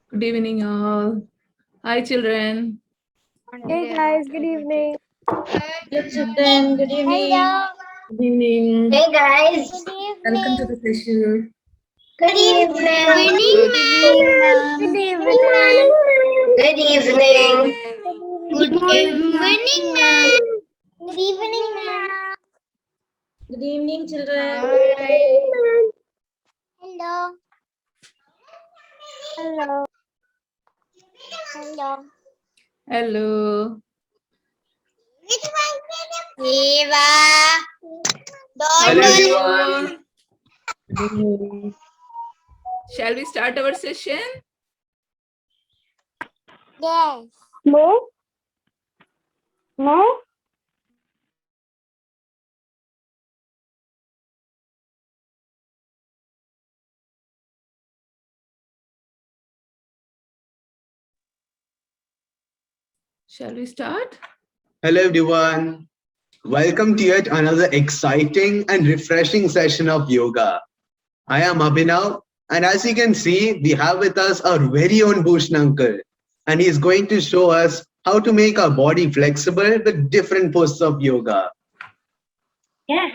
Good evening, all. Hi, children. Hey guys, good evening. Hello children, good evening. Hello. Good evening. Hey guys, Good Welcome to evening. the session. good evening. Good evening, ma'am. Good Good evening. Good evening. evening, ma'am. Good evening, ma'am. Good evening children. Hello. Hello. Hello. Hello. Eva. Hello, Donald. everyone. Good evening. Shall we start our session? Yes. Mo? Mo? Shall we start? Hello everyone. Welcome to yet another exciting and refreshing session of yoga. I am Abhinav, and as you can see, we have with us our very own Bhushan uncle, and he is going to show us how to make our body flexible with different poses of yoga. Yes,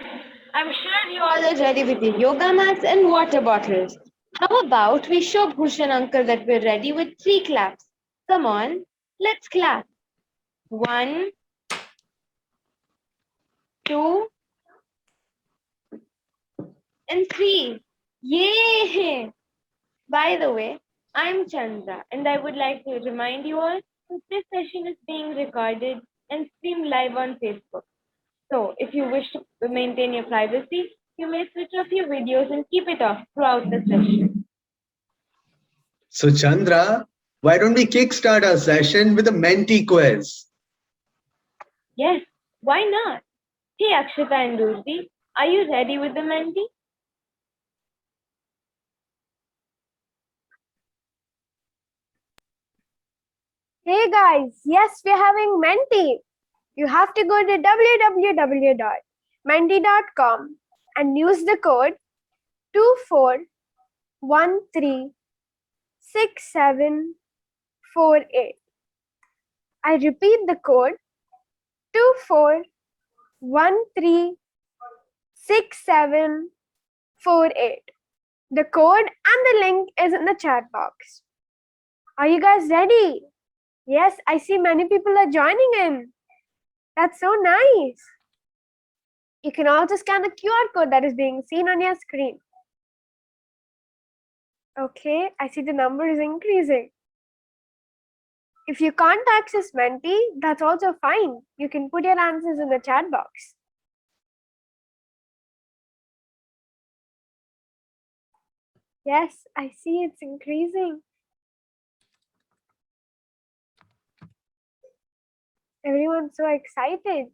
I'm sure you all are ready with your yoga mats and water bottles. How about we show Bhushan uncle that we're ready with 3 claps? Come on, let's clap. 1, 2, and 3. Yay! By the way, I'm Chandra, and I would like to remind you all that this session is being recorded and streamed live on Facebook. So, if you wish to maintain your privacy, you may switch off your videos and keep it off throughout the session. So Chandra, why don't we kickstart our session with a Menti quiz? Yes, why not? Hey Akshita and Durvi, are you ready with the Menti? Hey guys, yes, we're having Menti. You have to go to www.menti.com and use the code 24136748. I repeat the code 24136748. The code and the link is in the chat box. Are you guys ready? Yes, I see many people are joining in. That's so nice. You can also scan the QR code that is being seen on your screen. Okay, I see the number is increasing. If you can't access Menti, that's also fine. You can put your answers in the chat box. Yes, I see it's increasing. Everyone's so excited.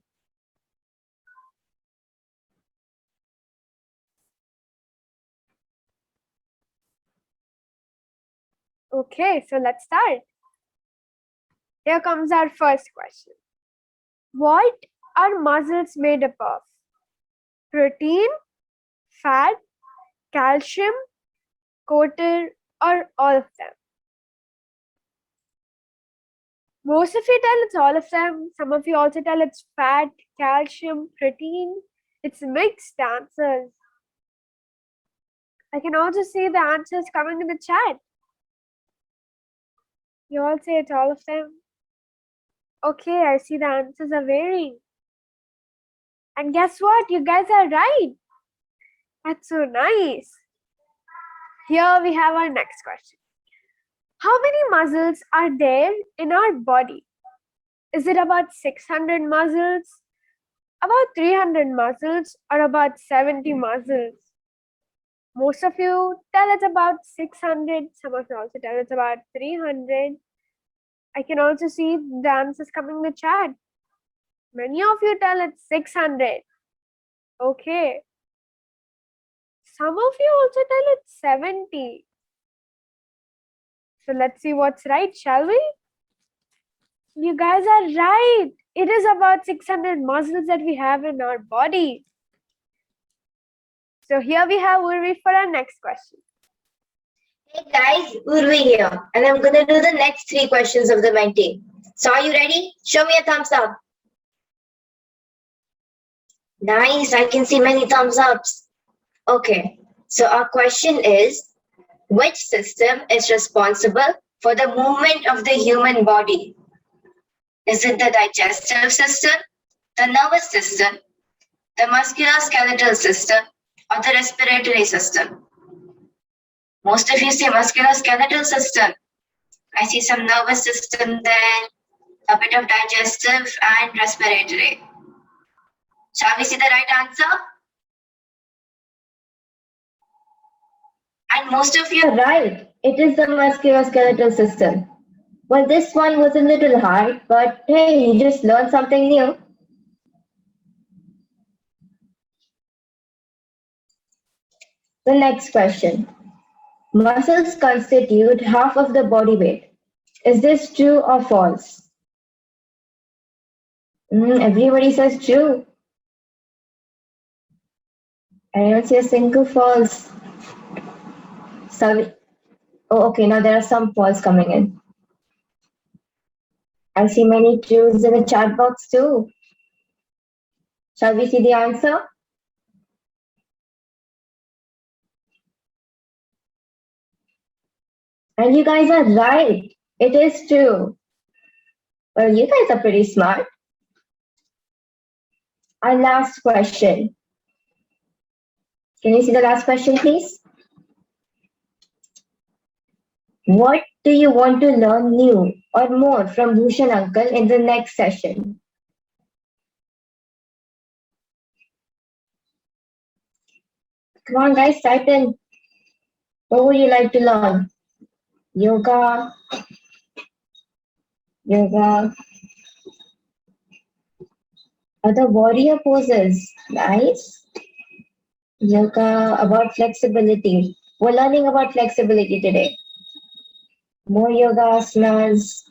Okay, so let's start. Here comes our first question. What are muscles made up of? Protein, fat, calcium, coated, or all of them? Most of you tell it's all of them. Some of you also tell it's fat, calcium, protein. It's mixed answers. I can also see the answers coming in the chat. You all say it's all of them. Okay, I see the answers are varying. And guess what? You guys are right. That's so nice. Here we have our next question. How many muscles are there in our body? Is it about 600 muscles, about 300 muscles, or about 70 muscles? Most of you tell it's about 600. Some of you also tell it's about 300. I can also see the answers coming in the chat. Many of you tell it's 600. Okay. Some of you also tell it's 70. So let's see what's right, shall we? You guys are right. It is about 600 muscles that we have in our body. So here we have Urvi for our next question. Hey guys, Urvi here, and I'm gonna do the next 3 questions of the mentee. So are you ready? Show me a thumbs up. Nice, I can see many thumbs ups. Okay, so our question is, which system is responsible for the movement of the human body? Is it the digestive system, the nervous system, the musculoskeletal system, or the respiratory system? Most of you say musculoskeletal system. I see some nervous system there, a bit of digestive and respiratory. Shall we see the right answer? And most of you are right. It is the musculoskeletal system. Well, this one was a little hard, but hey, you just learned something new. The next question. Muscles constitute half of the body weight. Is this true or false? Everybody says true. I don't see a single false. Sorry. Oh, okay, now there are some false coming in. I see many truths in the chat box too. Shall we see the answer? And you guys are right. It is true. Well, you guys are pretty smart. Our last question. Can you see the last question, please? What do you want to learn new or more from Bhushan uncle in the next session? Come on, guys, type in. What would you like to learn? Yoga. Other warrior poses. Nice. Yoga about flexibility. We're learning about flexibility today. More yoga asanas.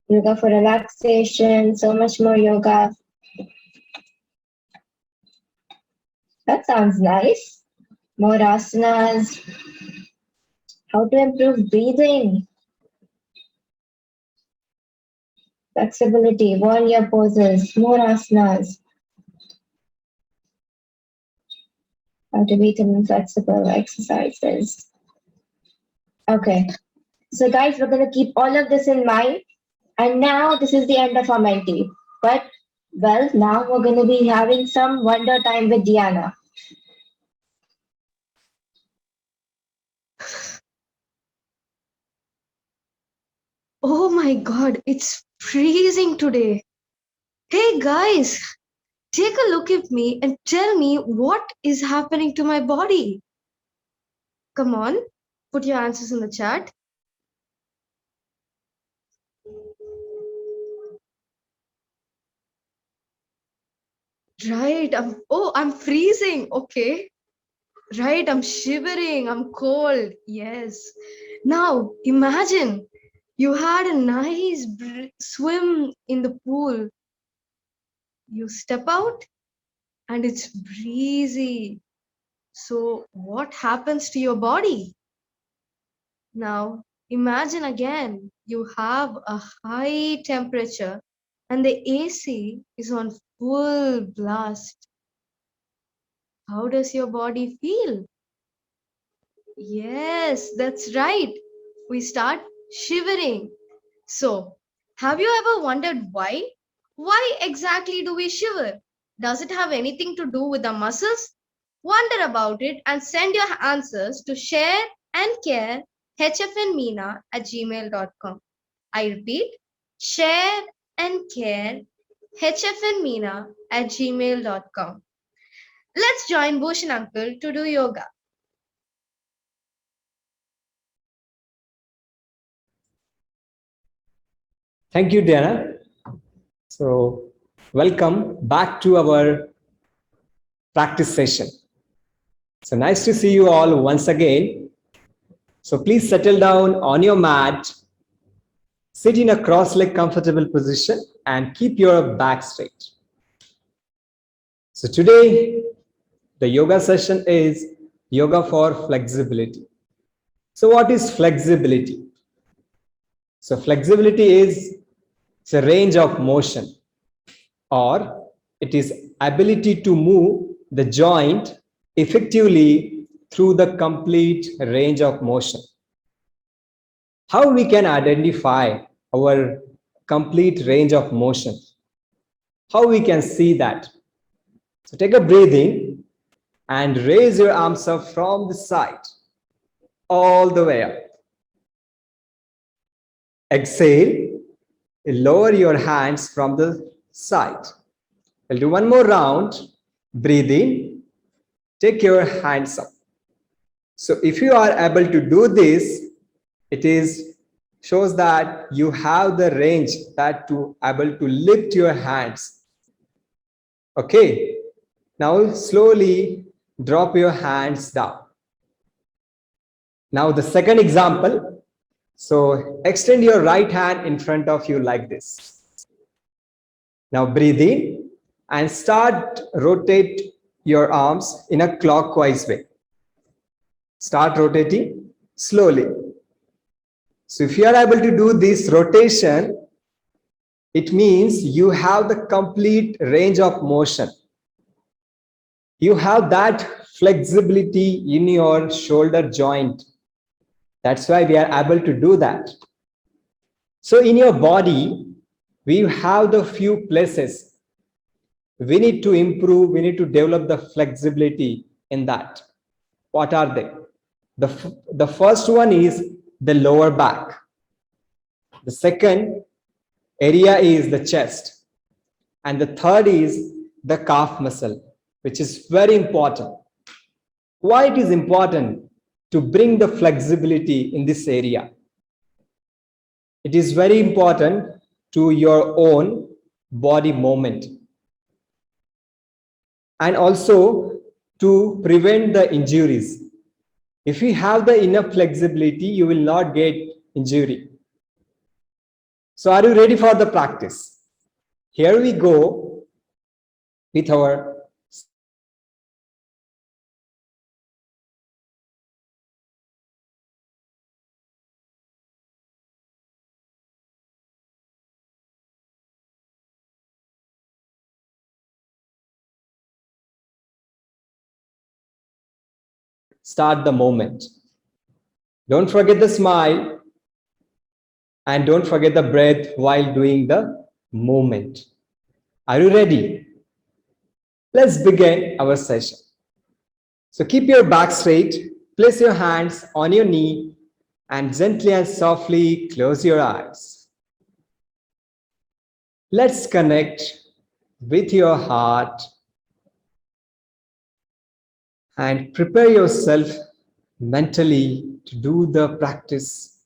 Yoga for relaxation. So much more yoga. That sounds nice. More asanas. How to improve breathing. Flexibility, warrior poses, more asanas. How to be flexible exercises. Okay. So guys, we're going to keep all of this in mind. And now this is the end of our mentee. But, well, now we're going to be having some wonder time with Diana. Oh my God, it's freezing today. Hey guys, take a look at me and tell me what is happening to my body. Come on, put your answers in the chat. Right, I'm freezing. Okay. Right, I'm shivering, I'm cold. Yes. Now, imagine you had a nice swim in the pool. You step out and it's breezy. So what happens to your body? Now, imagine again, you have a high temperature and the AC is on full blast. How does your body feel? Yes, that's right. We start shivering. So, have you ever wondered why? Why exactly do we shiver? Does it have anything to do with the muscles? Wonder about it and send your answers to share and care hfnmeena@gmail.com. I repeat, share and care hfnmeena@gmail.com. Let's join Bhushan uncle to do yoga. Thank you, Diana. So, welcome back to our practice session. So nice to see you all once again. So please settle down on your mat, sit in a cross-leg comfortable position and keep your back straight. So today, the yoga session is yoga for flexibility. So what is flexibility? So flexibility is it's a range of motion, or it is ability to move the joint effectively through the complete range of motion. How we can identify our complete range of motion? How we can see that? So take a breathing and raise your arms up from the side all the way up. Exhale, lower your hands from the side. We'll do one more round. Breathe in, take your hands up. So if you are able to do this, it is shows that you have the range that to able to lift your hands. Okay, now slowly drop your hands down. Now the second example. So extend your right hand in front of you like this. Now breathe in and start rotate your arms in a clockwise way. Start rotating slowly. So if you are able to do this rotation, it means you have the complete range of motion. You have that flexibility in your shoulder joint. That's why we are able to do that. So in your body, we have the few places we need to improve, we need to develop the flexibility in that. What are they? The first one is the lower back. The second area is the chest. And the third is the calf muscle, which is very important. Why it is important to bring the flexibility in this area? It is very important to your own body movement, and also to prevent the injuries. If you have the enough flexibility, you will not get injury. So are you ready for the practice? Here we go with our start the moment. Don't forget the smile and don't forget the breath while doing the movement. Are you ready? Let's begin our session. So keep your back straight, place your hands on your knee and gently and softly close your eyes. Let's connect with your heart and prepare yourself mentally to do the practice.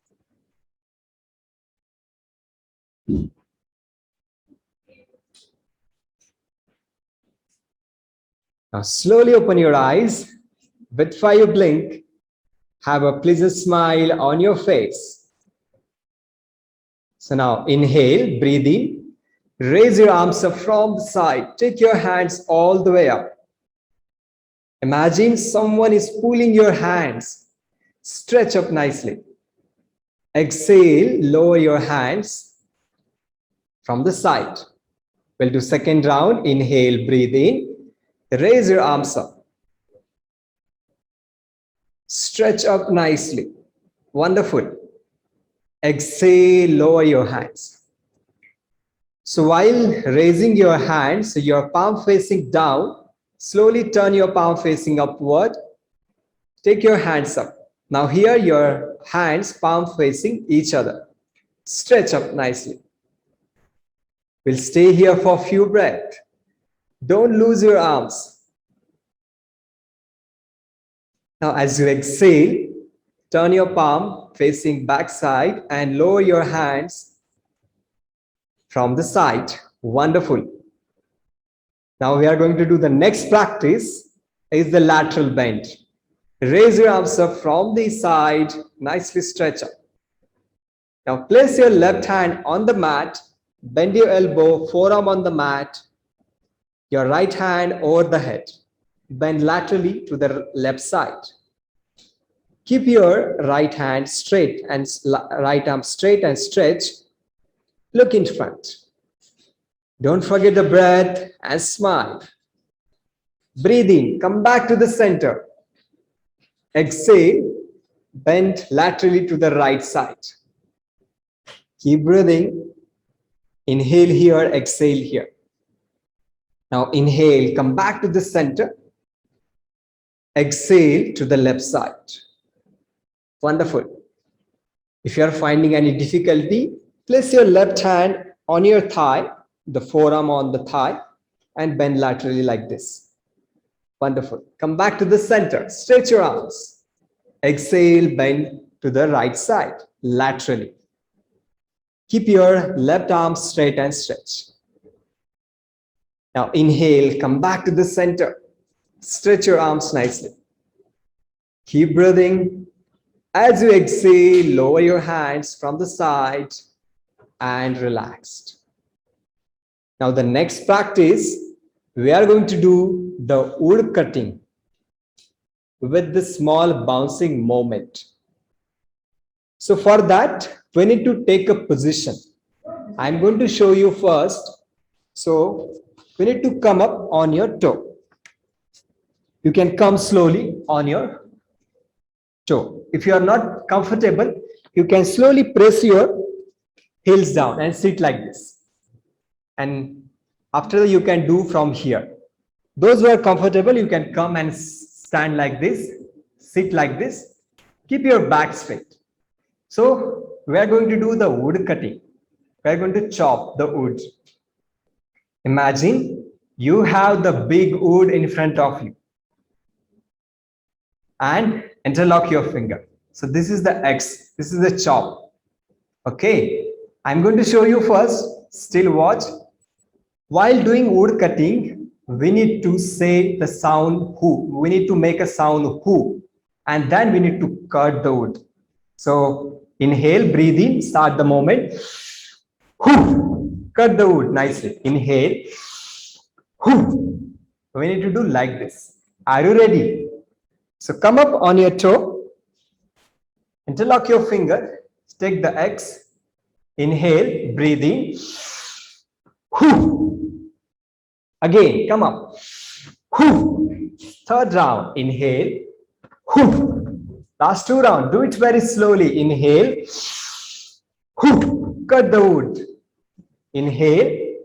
Now slowly open your eyes. Before you blink, have a pleasant smile on your face. So now inhale, breathe in, raise your arms up from the side, take your hands all the way up. Imagine someone is pulling your hands, stretch up nicely. Exhale, lower your hands from the side. We'll do second round, inhale, breathe in, raise your arms up. Stretch up nicely. Wonderful. Exhale, lower your hands. So while raising your hands, your palm facing down, slowly turn your palm facing upward. Take your hands up. Now here your hands palm facing each other. Stretch up nicely. We'll stay here for a few breaths. Don't lose your arms. Now as you exhale, turn your palm facing backside and lower your hands from the side. Wonderful. Now we are going to do the next practice is the lateral bend. Raise your arms up from the side, nicely stretch up. Now place your left hand on the mat, bend your elbow, forearm on the mat, your right hand over the head. Bend laterally to the left side. Keep your right hand straight and right arm straight and stretch. Look in front. Don't forget the breath and smile. Breathe in, come back to the center. Exhale, bend laterally to the right side. Keep breathing. Inhale here, exhale here. Now inhale, come back to the center. Exhale to the left side. Wonderful. If you are finding any difficulty, place your left hand on your thigh, the forearm on the thigh, and bend laterally like this. Wonderful. Come back to the center. Stretch your arms. Exhale, bend to the right side, laterally. Keep your left arm straight and stretch. Now inhale, come back to the center. Stretch your arms nicely. Keep breathing. As you exhale, lower your hands from the side and relaxed. Now the next practice, we are going to do the wood cutting with the small bouncing movement. So for that, we need to take a position. I'm going to show you first. So we need to come up on your toe. You can come slowly on your toe. If you are not comfortable, you can slowly press your heels down and sit like this. And after that, you can do from here. Those who are comfortable, you can come and stand like this, sit like this, keep your back straight. So we are going to do the wood cutting. We are going to chop the wood. Imagine you have the big wood in front of you and interlock your finger. So this is the X, this is the chop. Okay, I'm going to show you first. Still watch. While doing wood cutting, we need to say the sound who. We need to make a sound who, and then we need to cut the wood. So inhale, breathe in, start the moment. Who, cut the wood nicely. Inhale. Who. We need to do like this. Are you ready? So come up on your toe. Interlock your finger. Take the X. Inhale, breathe in. Whew. Again, come up. Whew. Third round, inhale. Whew. Last two rounds, do it very slowly. Inhale. Whew. Cut the wood. Inhale.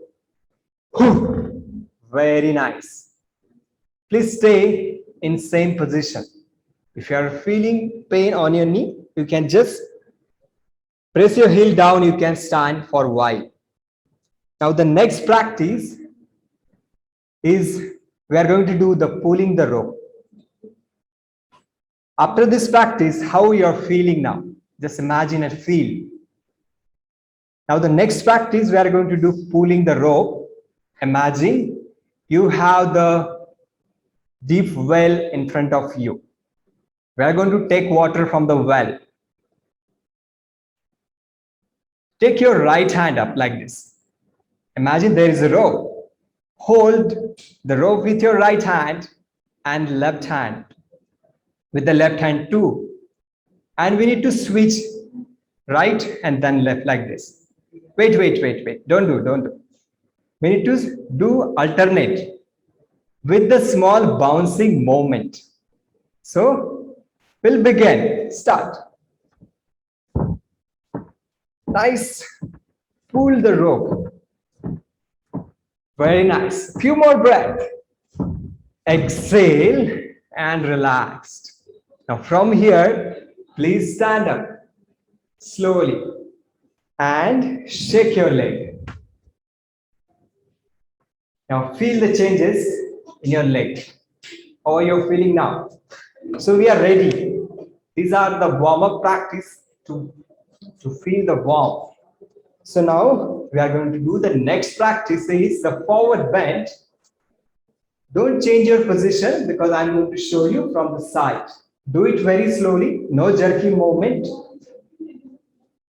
Whew. Very nice. Please stay in same position. If you are feeling pain on your knee, you can just press your heel down. You can stand for a while. Now the next practice is we are going to do the pulling the rope. After this practice, how you are feeling now? Just imagine and feel. Now the next practice we are going to do pulling the rope. Imagine you have the deep well in front of you. We are going to take water from the well. Take your right hand up like this. Imagine there is a rope. Hold the rope with your right hand and left hand. With the left hand too. And we need to switch right and then left like this. Wait. Don't do. We need to do alternate with the small bouncing movement. So we'll begin. Start. Nice. Pull the rope. Very nice. Few more breaths. Exhale and relaxed. Now from here, please stand up slowly and shake your leg. Now feel the changes in your leg. How are you feeling now? So we are ready. These are the warm-up practice to feel the warmth. So now we are going to do the next practice is the forward bend. Don't change your position because I'm going to show you from the side. Do it very slowly, no jerky movement.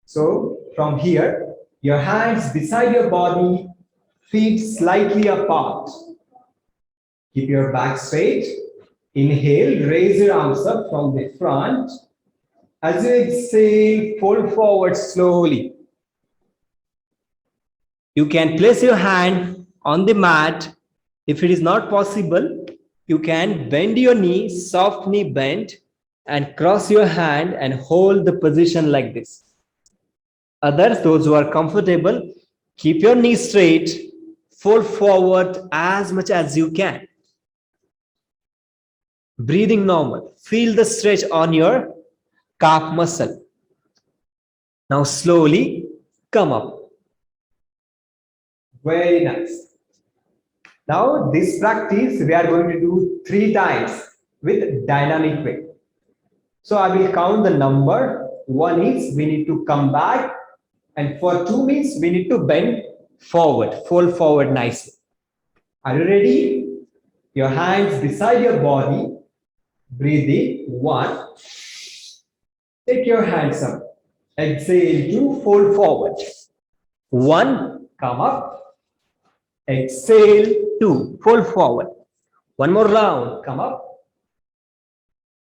So from here, your hands beside your body, feet slightly apart. Keep your back straight. Inhale, raise your arms up from the front As you exhale, fold forward slowly. You can place your hand on the mat. If it is not possible, you can bend your knee, soft knee bend, and cross your hand and hold the position like this. Others, those who are comfortable, keep your knee straight, fold forward as much as you can. Breathing normal. Feel the stretch on your calf muscle. Now slowly come up. Very nice. Now this practice we are going to do 3 times with dynamic way. So I will count the number. 1 is we need to come back, and for 2 means we need to bend forward, fold forward nicely. Are you ready? Your hands beside your body. Breathe in. 1. Take your hands up. Exhale 2. Fold forward. 1. Come up. Exhale 2. Fold forward. One more round. Come up.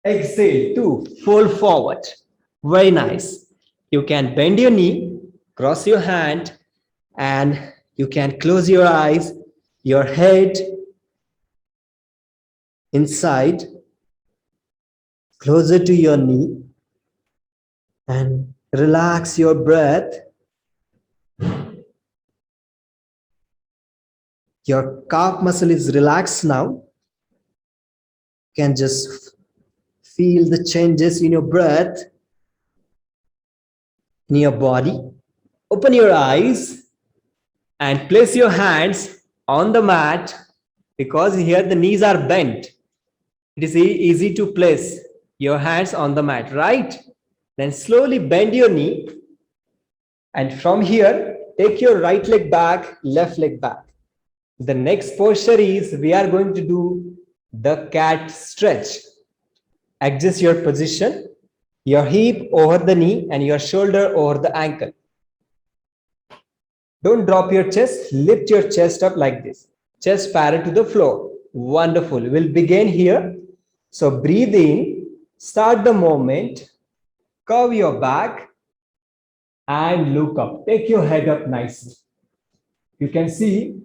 Exhale 2. Fold forward. Very nice. You can bend your knee, cross your hand, and you can close your eyes, your head inside, closer to your knee, and relax your breath. Your calf muscle is relaxed now. You can just feel the changes in your breath, in your body. Open your eyes and place your hands on the mat, because here the knees are bent. It is easy to place your hands on the mat, right? Then slowly bend your knee, and from here take your right leg back, left leg back. The next posture is we are going to do the cat stretch. Adjust your position, your hip over the knee and your shoulder over the ankle. Don't drop your chest, lift your chest up like this. Chest parallel to the floor. Wonderful. We'll begin here. So breathe in, start the movement, curve your back and look up. Take your head up nicely. You can see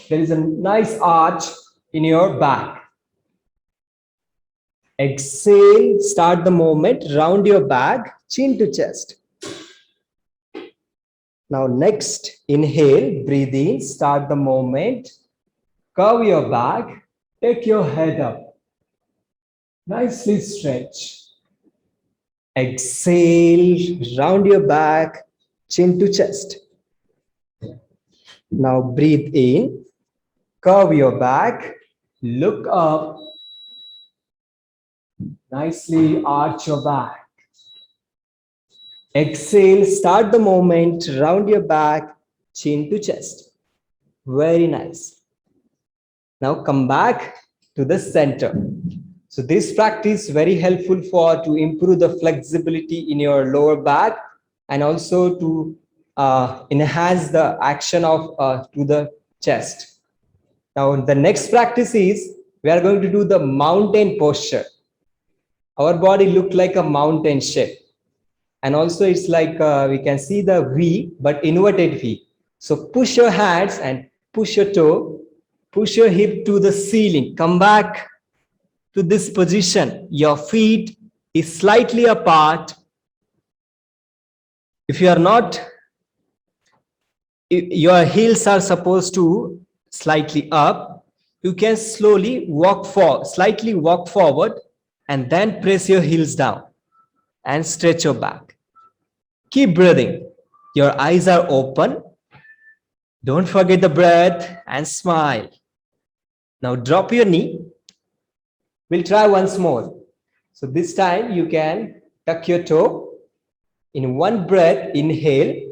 there is a nice arch in your back. Exhale, start the movement, round your back, chin to chest. Now next, inhale, breathe in, start the movement, curve your back, take your head up. Nicely stretch. Exhale, round your back, chin to chest. Now breathe in, curve your back, look up, nicely arch your back. Exhale, start the movement, round your back, chin to chest. Very nice. Now come back to the center. So this practice is very helpful to improve the flexibility in your lower back, and also to enhance the action of to the chest. Now the next practice is we are going to do the mountain posture. Our body look like a mountain shape, and also it's like we can see the V but inverted V. So push your hands and push your toe, push your hip to the ceiling, come back to this position. Your feet is slightly apart. If you are not, your heels are supposed to slightly up, you can slowly slightly walk forward and then press your heels down and stretch your back. Keep breathing. Your eyes are open. Don't forget the breath and smile. Now drop your knee. We'll try once more. So this time you can tuck your toe. In one breath, inhale.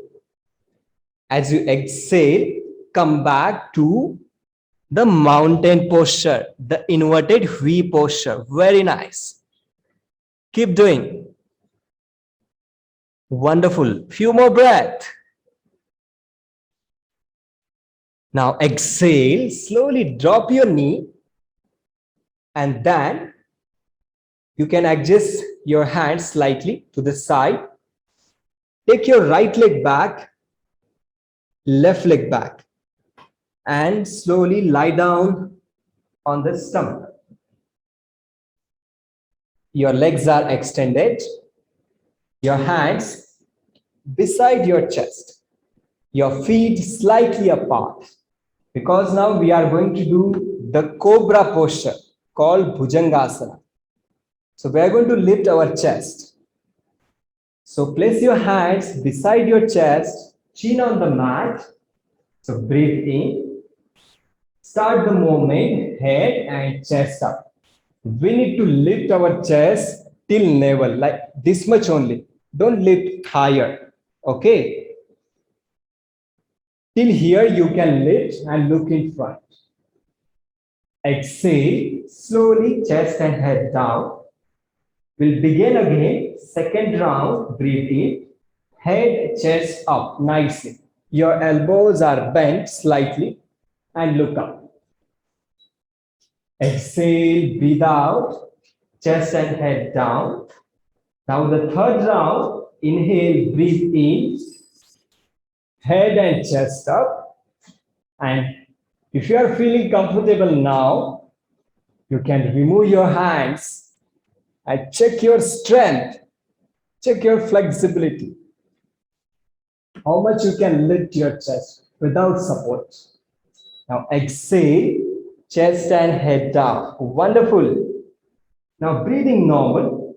As you exhale, come back to the mountain posture, the inverted V posture. Very nice. Keep doing. Wonderful. Few more breaths. Now exhale, slowly drop your knee, and then you can adjust your hands slightly to the side. Take your right leg back, left leg back, and slowly lie down on the stomach. Your legs are extended, your hands beside your chest, your feet slightly apart, because now we are going to do the cobra posture called Bhujangasana. So we are going to lift our chest. So place your hands beside your chest, chin on the mat. So breathe in, start the movement, head and chest up. We need to lift our chest till navel, like this much only. Don't lift higher, okay? Till here you can lift and look in front. Exhale, slowly chest and head down. We'll begin again, second round, breathe in, head, chest up nicely. Your elbows are bent slightly and look up. Exhale, breathe out, chest and head down. Now the third round, inhale, breathe in, head and chest up. And if you are feeling comfortable now, you can remove your hands and check your strength, check your flexibility. How much you can lift your chest without support. Now exhale, chest and head down. Wonderful. Now breathing normal.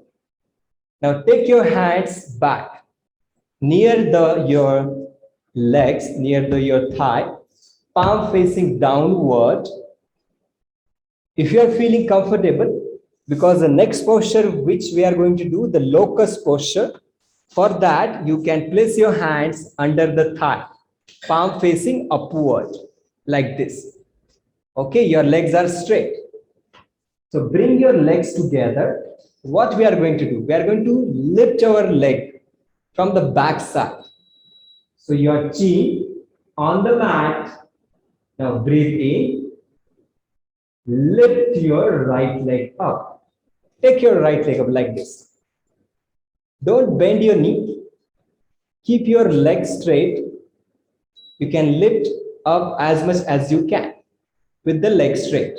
Now take your hands back near your legs, near your thigh, palm facing downward. If you are feeling comfortable, because the next posture which we are going to do, the locust posture, for that you can place your hands under the thigh, palm facing upward, like this. Okay, your legs are straight. So bring your legs together. What we are going to do? We are going to lift our leg from the back side. So your chin on the mat. Now breathe in. Lift your right leg up. Take your right leg up like this. Don't bend your knee. Keep your leg straight. You can lift up as much as you can with the leg straight.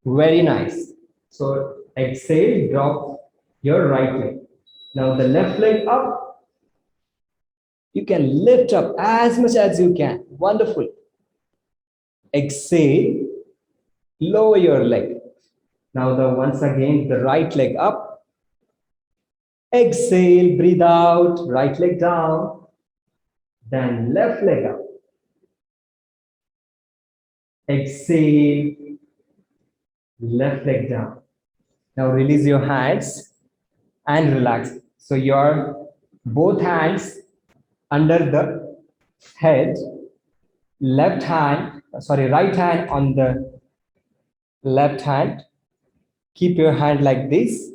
Very nice. So exhale, drop your right leg. Now the left leg up. You can lift up as much as you can. Wonderful. Exhale, lower your leg. Now once again, the right leg up. Exhale, breathe out, right leg down. Then left leg up. Exhale, left leg down. Now release your hands and relax. So your both hands under the head, right hand on the left hand. Keep your hand like this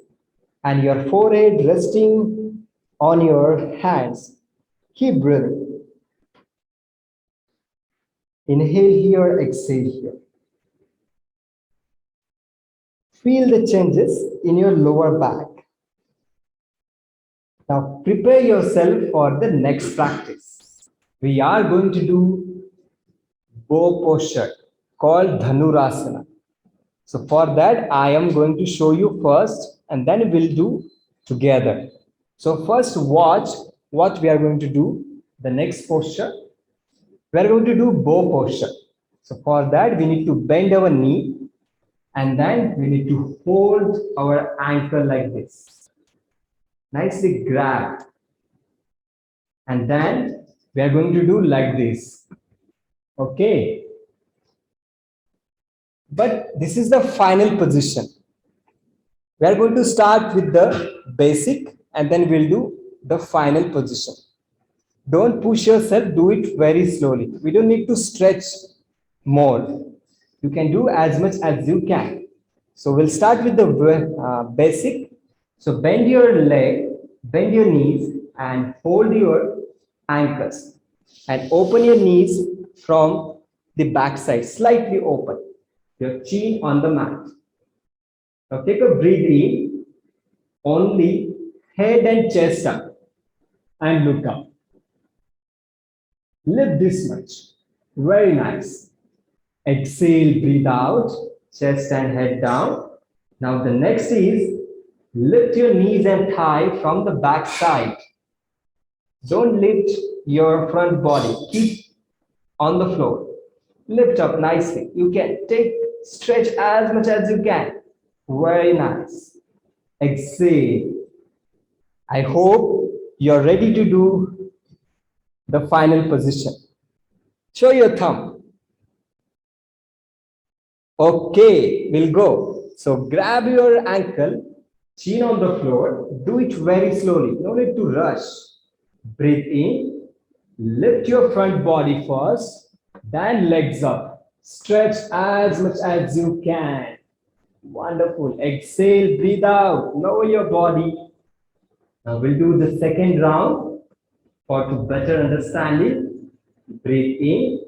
and your forehead resting on your hands. Keep breathing. Inhale here, exhale here. Feel the changes in your lower back. Now prepare yourself for the next practice. We are going to do bow posture called Dhanurasana. So for that, I am going to show you first and then we'll do together. So first watch what we are going to do. The next posture, we are going to do bow posture. So for that, we need to bend our knee and then we need to hold our ankle like this. Nicely grab. And then we are going to do like this. Okay. But this is the final position. We are going to start with the basic and then we'll do the final position. Don't push yourself, do it very slowly. We don't need to stretch more. You can do as much as you can. So we'll start with the basic. So bend your leg, bend your knees and hold your ankles and open your knees from the back side, slightly open. Your chin on the mat. Now take a breathe in Only head and chest up and look up. Lift this much. Very nice. Exhale, breathe out, chest and head down. Now the next is lift your knees and thigh from the back side. Don't lift your front body. Keep on the floor. Lift up nicely. You can stretch as much as you can. Very nice. Exhale. I hope you're ready to do the final position. Show your thumb. Okay, we'll go. So grab your ankle, chin on the floor. Do it very slowly. No need to rush. Breathe in. Lift your front body first, then legs up. Stretch as much as you can. Wonderful. Exhale, breathe out. Lower your body. Now we'll do the second round for to better understanding. Breathe in.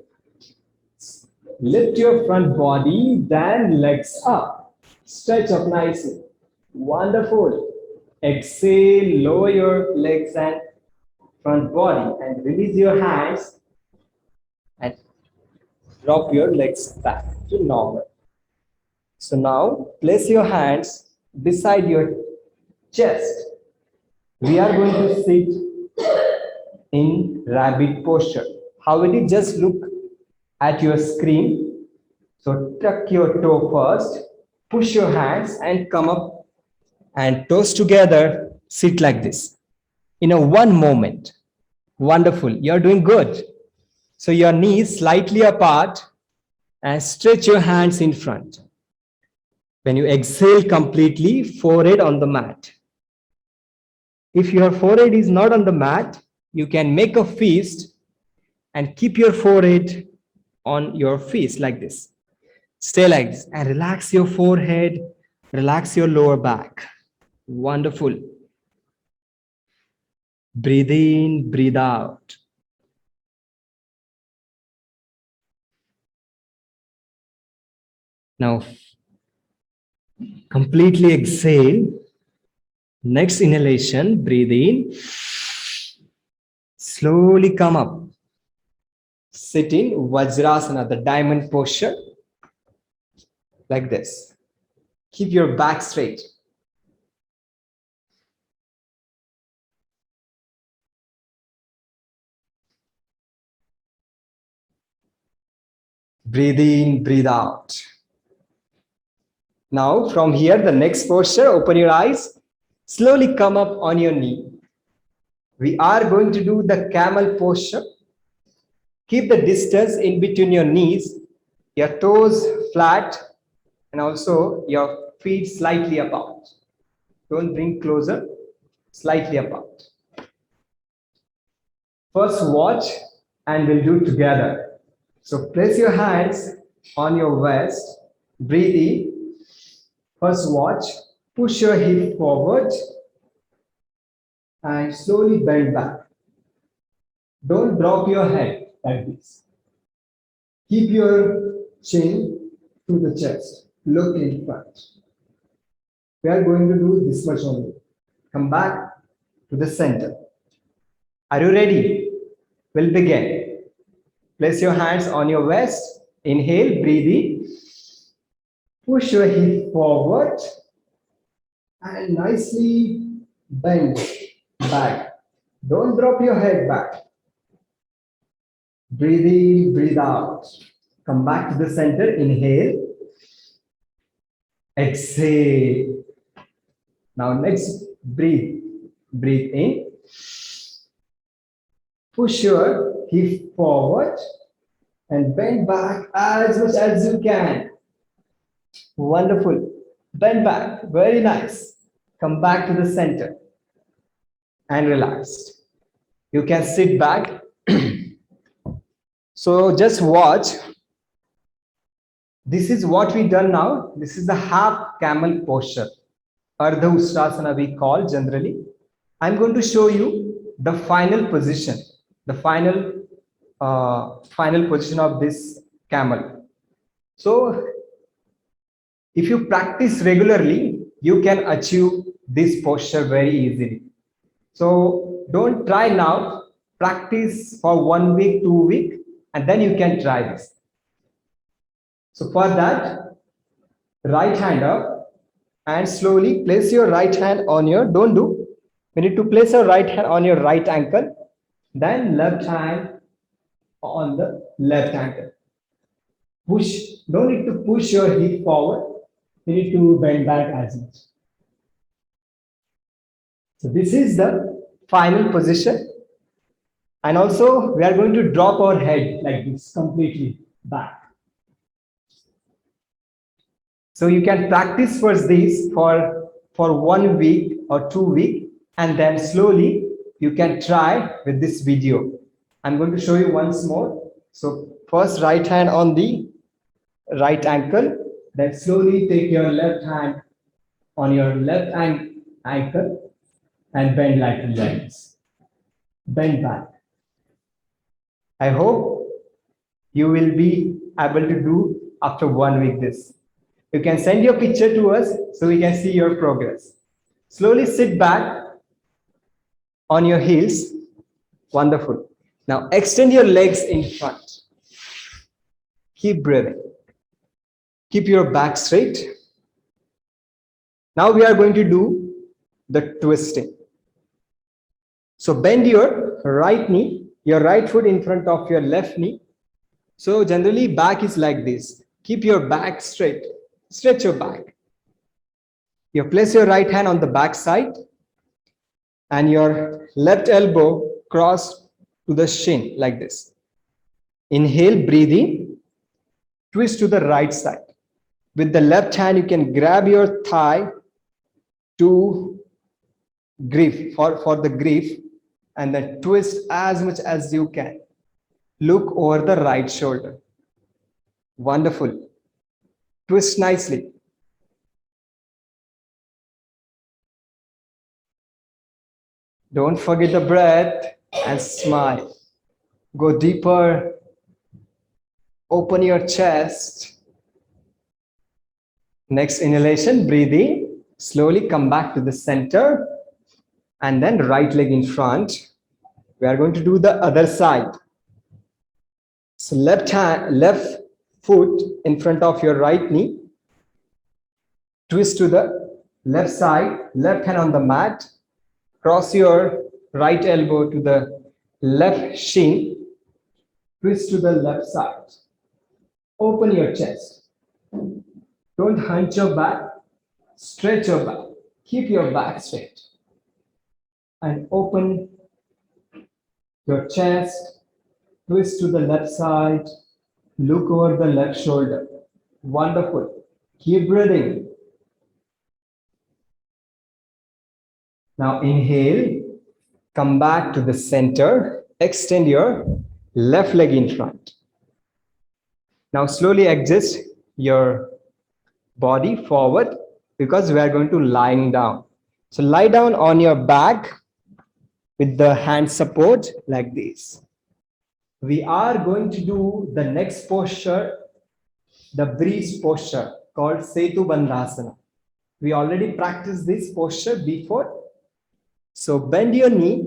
Lift your front body, then legs up. Stretch up nicely. Wonderful. Exhale, lower your legs and front body and release your hands and drop your legs back to normal. So now place your hands beside your chest. We are going to sit in rabbit posture. How it is, just look at your screen. So tuck your toe first, push your hands and come up and toes together, sit like this. In a one moment. Wonderful. You're doing good. So your knees slightly apart and stretch your hands in front. When you exhale completely, forehead on the mat. If your forehead is not on the mat, you can make a fist and keep your forehead on your fist like this. Stay like this and relax your forehead, relax your lower back. Wonderful. Breathe in, breathe out. Now, completely exhale. Next inhalation, breathe in. Slowly come up. Sit in Vajrasana, the diamond posture. Like this. Keep your back straight. Breathe in, breathe out. Now from here, the next posture, open your eyes. Slowly come up on your knee. We are going to do the camel posture. Keep the distance in between your knees, your toes flat, and also your feet slightly apart. Don't bring closer, slightly apart. First watch and we'll do together. So place your hands on your waist, breathe in. First watch, push your hip forward and slowly bend back. Don't drop your head like this. Keep your chin to the chest, look in front. We are going to do this much only. Come back to the center. Are you ready? We'll begin. Place your hands on your waist. Inhale, breathe in. Push your hip forward and nicely bend back. Don't drop your head back. Breathe in, breathe out. Come back to the center. Inhale. Exhale. Now next, breathe. Breathe in. Push your hip forward and bend back as much as you can. Wonderful. Bend back. Very nice. Come back to the center and relax. You can sit back. So just watch. This is what we done now. This is the half camel posture. Ardha Ustrasana we call generally. I'm going to show you the final position. The final position of this camel. So if you practice regularly, you can achieve this posture very easily. So don't try now. Practice for 1 week, 2 week, and then you can try this. So for that, right hand up and slowly place your right hand on your, don't do. We need to place your right hand on your right ankle, then left hand on the left ankle. Push, don't need to push your hip forward. You need to bend back as much. So this is the final position. And also we are going to drop our head like this completely back. So you can practice first this for 1 week or 2 weeks, and then slowly you can try with this video. I'm going to show you once more. So first right hand on the right ankle, then slowly take your left hand on your left ankle and bend like this. Bend back. I hope you will be able to do after 1 week this. You can send your picture to us so we can see your progress. Slowly sit back on your heels. Wonderful. Now extend your legs in front. Keep breathing. Keep your back straight. Now we are going to do the twisting. So bend your right knee, your right foot in front of your left knee. So generally back is like this. Keep your back straight. Stretch your back. You place your right hand on the back side and your left elbow crossed to the shin like this. Inhale, breathe in, twist to the right side. With the left hand, you can grab your thigh to grip, for the grip, and then twist as much as you can. Look over the right shoulder. Wonderful. Twist nicely. Don't forget the breath and smile. Go deeper. Open your chest. Next inhalation, breathe in. Slowly come back to the center. And then right leg in front. We are going to do the other side. So left foot in front of your right knee. Twist to the left side, left hand on the mat. Cross your right elbow to the left shin. Twist to the left side. Open your chest. Don't hunch your back. Stretch your back. Keep your back straight. And open your chest. Twist to the left side. Look over the left shoulder. Wonderful. Keep breathing. Now inhale. Come back to the center. Extend your left leg in front. Now slowly adjust your body forward because we are going to lying down. So lie down on your back with the hand support like this. We are going to do the next posture, the bridge posture called Setu Bandhasana. We already practiced this posture before. So bend your knee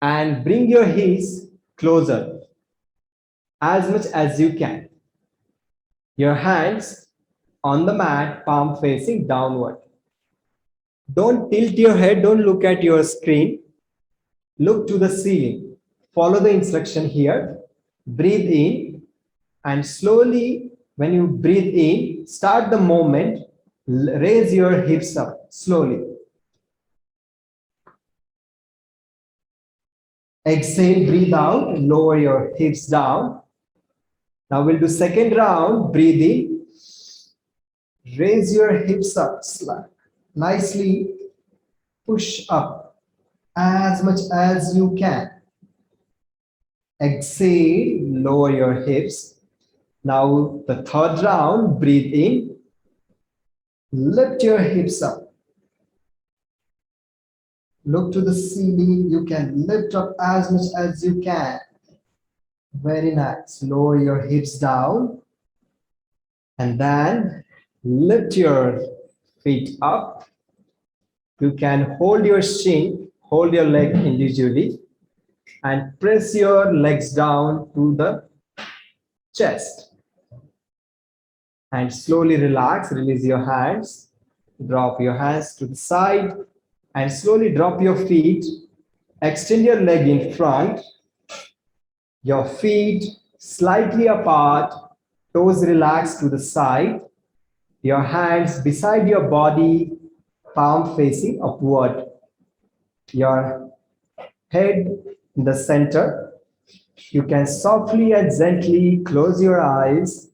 and bring your heels closer as much as you can. Your hands on the mat, palm facing downward. Don't tilt your head, don't look at your screen. Look to the ceiling. Follow the instruction here. Breathe in and slowly when you breathe in, start the movement. Raise your hips up slowly. Exhale, breathe out, lower your hips down. Now we'll do second round. Breathe in. Raise your hips up, slack. Nicely push up as much as you can. Exhale, lower your hips. Now the third round, breathe in. Lift your hips up. Look to the ceiling. You can lift up as much as you can. Very nice. Lower your hips down. And then lift your feet up. You can hold your shin, hold your leg individually, and press your legs down to the chest. And slowly relax, release your hands, drop your hands to the side, and slowly drop your feet. Extend your leg in front, your feet slightly apart, toes relaxed to the side, your hands beside your body, palm facing upward, your head in the center. You can softly and gently close your eyes.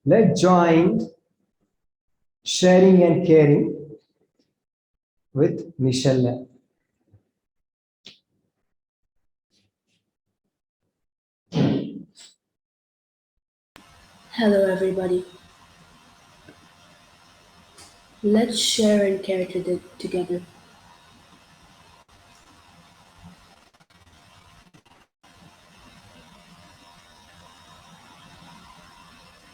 Let's join sharing and caring with Michelle. Hello, everybody. Let's share and care together.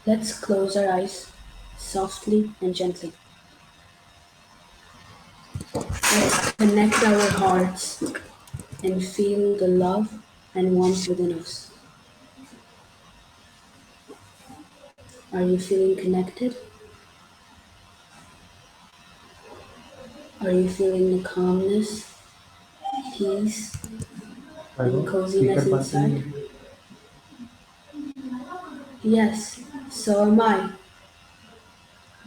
Let's close our eyes softly and gently. Let's connect our hearts and feel the love and warmth within us. Are you feeling connected? Are you feeling the calmness, peace, and coziness inside? Yes, so am I.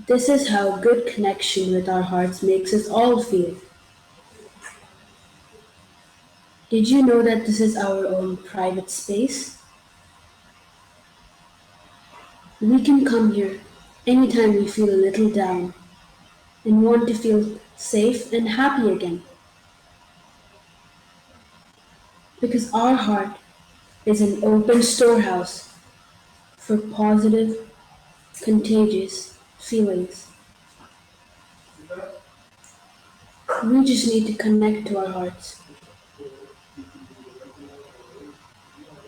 This is how good connection with our hearts makes us all feel. Did you know that this is our own private space? We can come here anytime we feel a little down and want to feel safe and happy again. Because our heart is an open storehouse for positive, contagious feelings. We just need to connect to our hearts.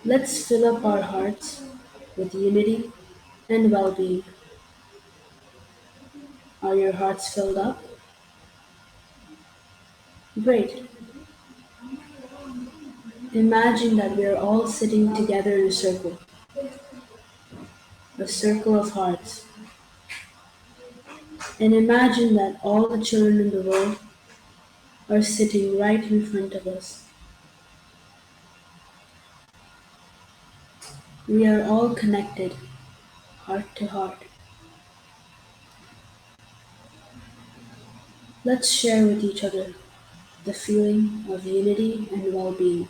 Let's fill up our hearts with unity and well-being. Are your hearts filled up? Great. Imagine that we are all sitting together in a circle of hearts. And imagine that all the children in the world are sitting right in front of us. We are all connected, heart to heart. Let's share with each other the feeling of unity and well-being.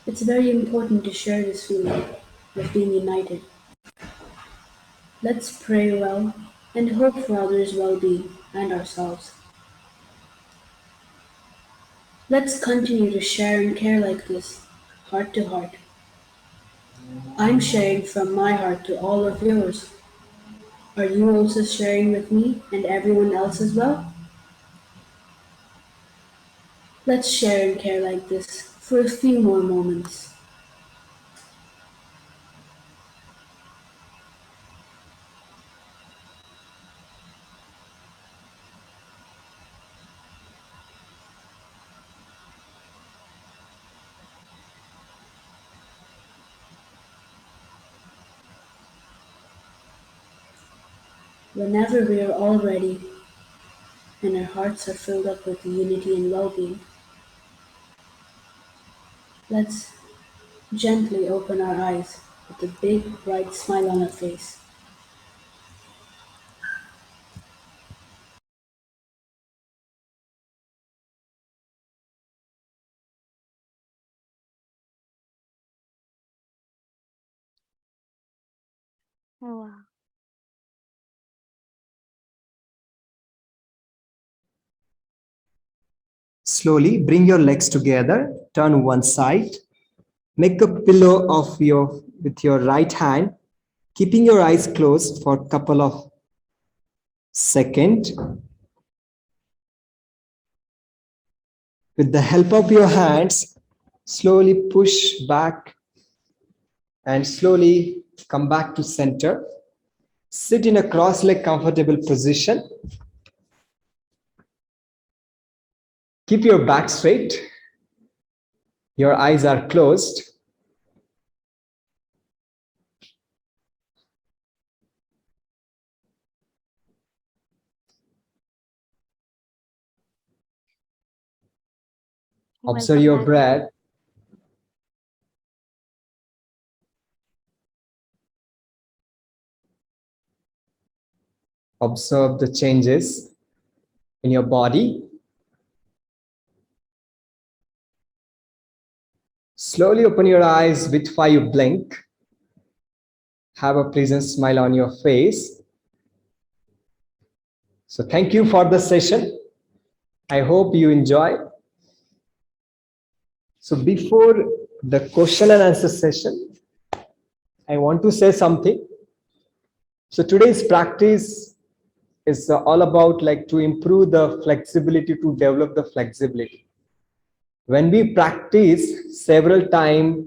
It's very important to share this feeling of being united. Let's pray well and hope for others' well-being and ourselves. Let's continue to share and care like this, heart to heart. I'm sharing from my heart to all of yours. Are you also sharing with me and everyone else as well? Let's share and care like this for a few more moments. Whenever we are all ready and our hearts are filled up with unity and well-being, let's gently open our eyes with a big, bright smile on our face. Oh, wow. Slowly bring your legs together, turn one side, make a pillow of with your right hand, keeping your eyes closed for a couple of seconds. With the help of your hands, slowly push back and slowly come back to center. Sit in a cross-leg comfortable position. Keep your back straight. Your eyes are closed. Observe your breath. Observe the changes in your body. Slowly open your eyes with 5 blink. Have a pleasant smile on your face. So thank you for the session. I hope you enjoy. So before the question and answer session, I want to say something. So today's practice is all about like to improve the flexibility, to develop the flexibility. When we practice several times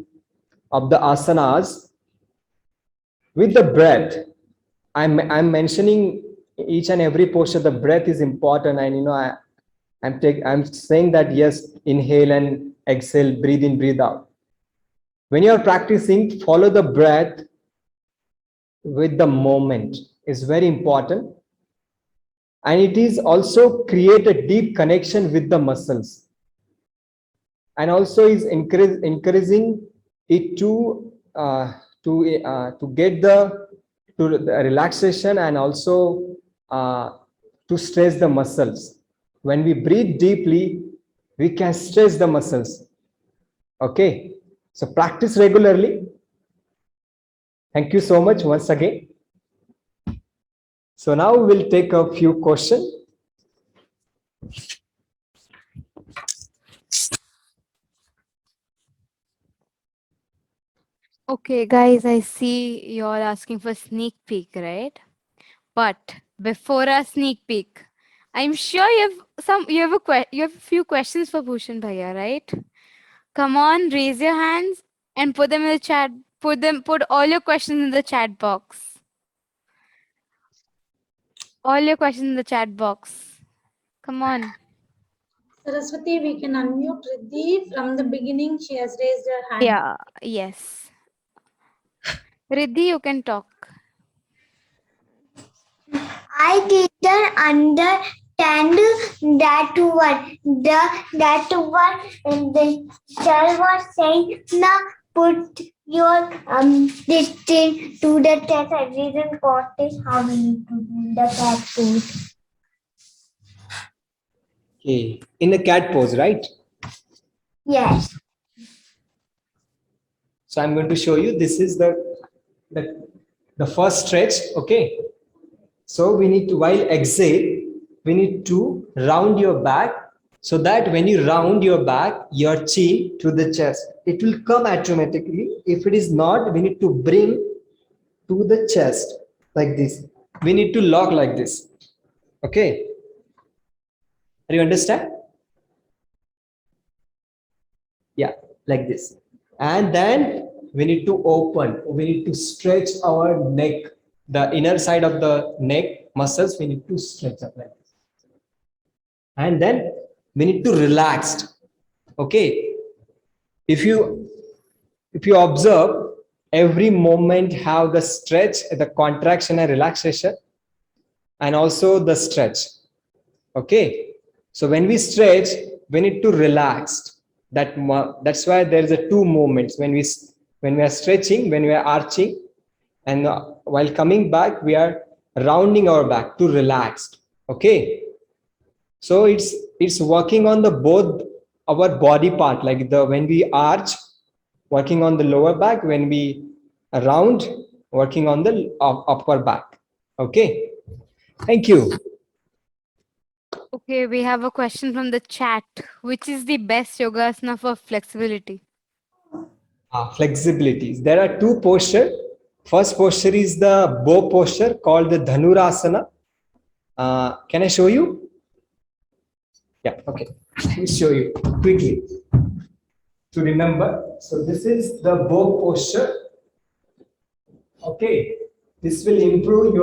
of the asanas with the breath, I'm mentioning each and every posture, the breath is important. And I'm saying that yes, inhale and exhale, breathe in, breathe out. When you are practicing, follow the breath with the moment is very important. And it is also create a deep connection with the muscles. And also is encouraging it to get the relaxation and also to stress the muscles. When we breathe deeply, we can stress the muscles. Okay, so practice regularly. Thank you so much once again. So now we'll take a few questions. Okay, guys, I see you're asking for sneak peek, right? But before a sneak peek, I'm sure you have a few questions for Bhushan Bhaiya, right? Come on, raise your hands and put them in the chat. Put all your questions in the chat box. All your questions in the chat box. Come on. Saraswati, we can unmute Riddhi. From the beginning, she has raised her hand. Yeah, yes. Riddhi, you can talk. I didn't understand that one. That one and the child was saying, now put your this thing to the test. I didn't got it. How we need to do the cat food. Okay, in the cat pose, right? Yes. So I'm going to show you. This is the first stretch. Okay. So we need to, while exhale, we need to round your back, so that when you round your back, your chin to the chest, it will come automatically. If it is not, we need to bring to the chest like this. We need to lock like this. Okay. Do you understand? Yeah, like this. And then we need to open. We need to stretch our neck, the inner side of the neck muscles. We need to stretch up like this. And then we need to relax. Okay. If you observe, every moment have the stretch, the contraction and relaxation, and also the stretch. Okay. So when we stretch, we need to relax. That's why there is a 2 movements when we are stretching, when we are arching, and while coming back, we are rounding our back to relax. Okay. So it's working on the both our body part, like when we arch, working on the lower back, when we round, working on the upper back. Okay. Thank you. Okay, we have a question from the chat. Which is the best yogasana for flexibility? Flexibilities. There are 2 postures. First posture is the bow posture called the Dhanurasana. Can I show you? Yeah, okay. Let me show you quickly to remember. So this is the bow posture Okay, this will improve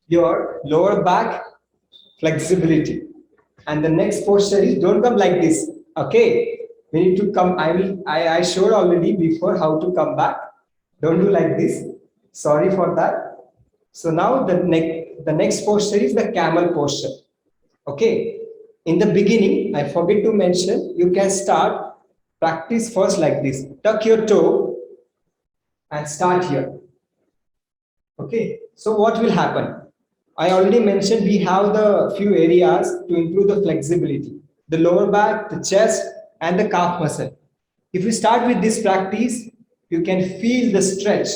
your lower back flexibility. And the next posture is don't come like this. Okay, we need to come. I showed already before how to come back. Don't do like this. Sorry for that. So now the next posture is the camel posture. Okay, in the beginning, I forget to mention, you can start practice first like this. Tuck your toe and start here. Okay, so what will happen? I already mentioned we have the few areas to improve the flexibility, the lower back, the chest, and the calf muscle. If you start with this practice, you can feel the stretch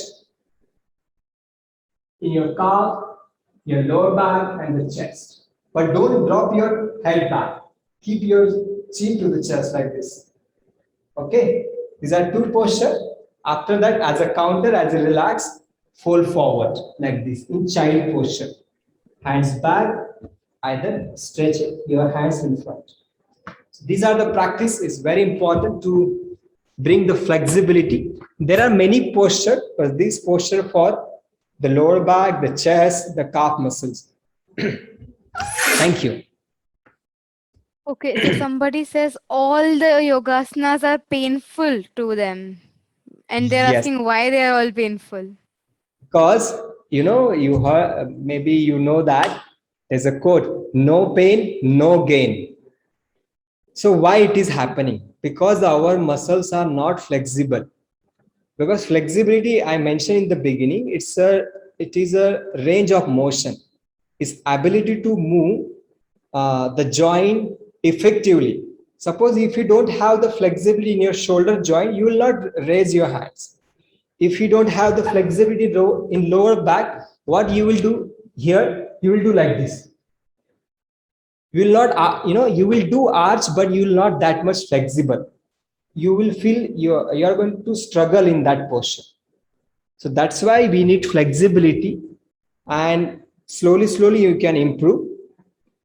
in your calf, your lower back, and the chest. But don't drop your head back. Keep your chin to the chest like this. Okay, these are two postures. After that, as a counter, as a relax, fold forward like this in child posture. Hands back, either stretch your hands in front. So these are the practice. Is very important to bring the flexibility. There are many postures, but this posture for the lower back, the chest, the calf muscles. Thank you. Okay, so somebody says all the yogasanas are painful to them, and they're Yes, asking why they are all painful. because you heard, maybe you know that there's a quote: "No pain, no gain." So why it is happening? Because our muscles are not flexible. Because flexibility, I mentioned in the beginning, it is a range of motion. It's ability to move the joint effectively. Suppose if you don't have the flexibility in your shoulder joint, you will not raise your hands. If you don't have the flexibility in lower back, what you will do here? You will do like this. You will not, you will do arch, but you will not that much flexible. You will feel you're going to struggle in that posture. So that's why we need flexibility, and slowly you can improve.